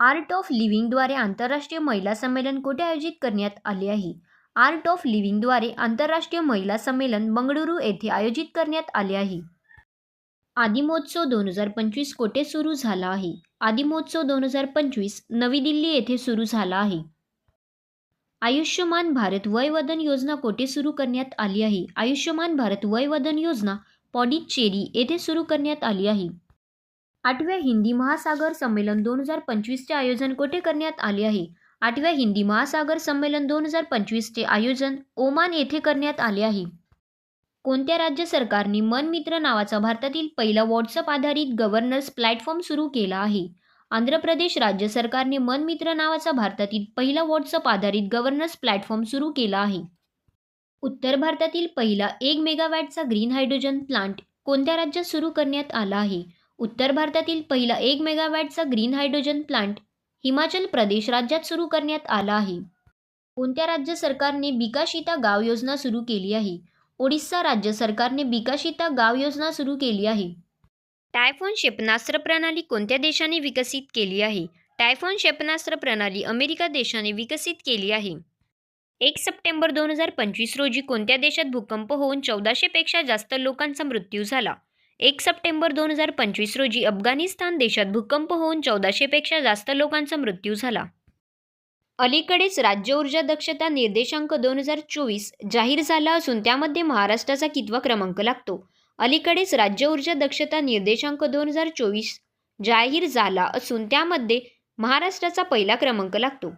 Art of लिव्हिंगद्वारे आंतरराष्ट्रीय महिला संमेलन कुठे आयोजित करण्यात आले आहे? आर्ट ऑफ लिव्हिंगद्वारे आंतरराष्ट्रीय महिला संमेलन बंगळुरू येथे आयोजित करण्यात आले आहे. आदिमहोत्सव 2025 कोठे सुरू झाला आहे? आदिमहोत्सव 2025 नवी दिल्ली येथे सुरू झाला आहे. आयुष्यमान भारत वयवंदन योजना कोठे सुरू करण्यात आली आहे? आयुष्यमान भारत वयवंदन योजना पॉडिचेरी येथे सुरू करण्यात आली आहे. 8व्या हिंदी महासागर संमेलन 2025चे आयोजन कोठे करण्यात आले आहे? 8व्या हिंदी महासागर संमेलन 2025चे आयोजन ओमान येथे करण्यात आले आहे. कोणत्या राज्य सरकारने मनमित्र नावाचा भारतातील पहिला व्हॉट्सअप आधारित गव्हर्नन्स प्लॅटफॉर्म सुरू केला आहे? आंध्र प्रदेश राज्य सरकारने मनमित्र नावाचा भारतातील पहिला व्हॉट्सअप आधारित गव्हर्नन्स प्लॅटफॉर्म सुरू केला आहे. उत्तर भारतातील पहिला 1 मेगावॅटचा ग्रीन हायड्रोजन प्लांट कोणत्या राज्यात सुरू करण्यात आला आहे? उत्तर भारतातील पहिला 1 मेगावॅटचा green hydrogen plant Himachal Pradesh राज्यात सुरू करण्यात आला आहे. कोणत्या राज्य सरकारने बिकाशिता गाव योजना सुरू केली आहे? ओडिशा राज्य सरकारने बिकाशिता गाव योजना सुरू केली आहे. टायफॉन क्षेपणास्त्र प्रणाली कोणत्या देशाने विकसित केली आहे? टायफॉन क्षेपणास्त्र प्रणाली अमेरिका देशाने विकसित केली आहे. 1 सप्टेंबर 2025 रोजी कोणत्या देशात भूकंप होऊन 1400 पेक्षा जास्त लोकांचा मृत्यू झाला? 1 सप्टेंबर 2025 रोजी अफगाणिस्तान देशात भूकंप होऊन 1400 पेक्षा जास्त लोकांचा मृत्यू झाला. अलीकडेच राज्य ऊर्जा दक्षता निर्देशांक 2024 जाहीर झाला असून त्यामध्ये महाराष्ट्राचा कितवा क्रमांक लागतो? अलीकडेच राज्य ऊर्जा दक्षता निर्देशांक 2024 जाहीर झाला असून त्यामध्ये महाराष्ट्राचा पहिला क्रमांक लागतो.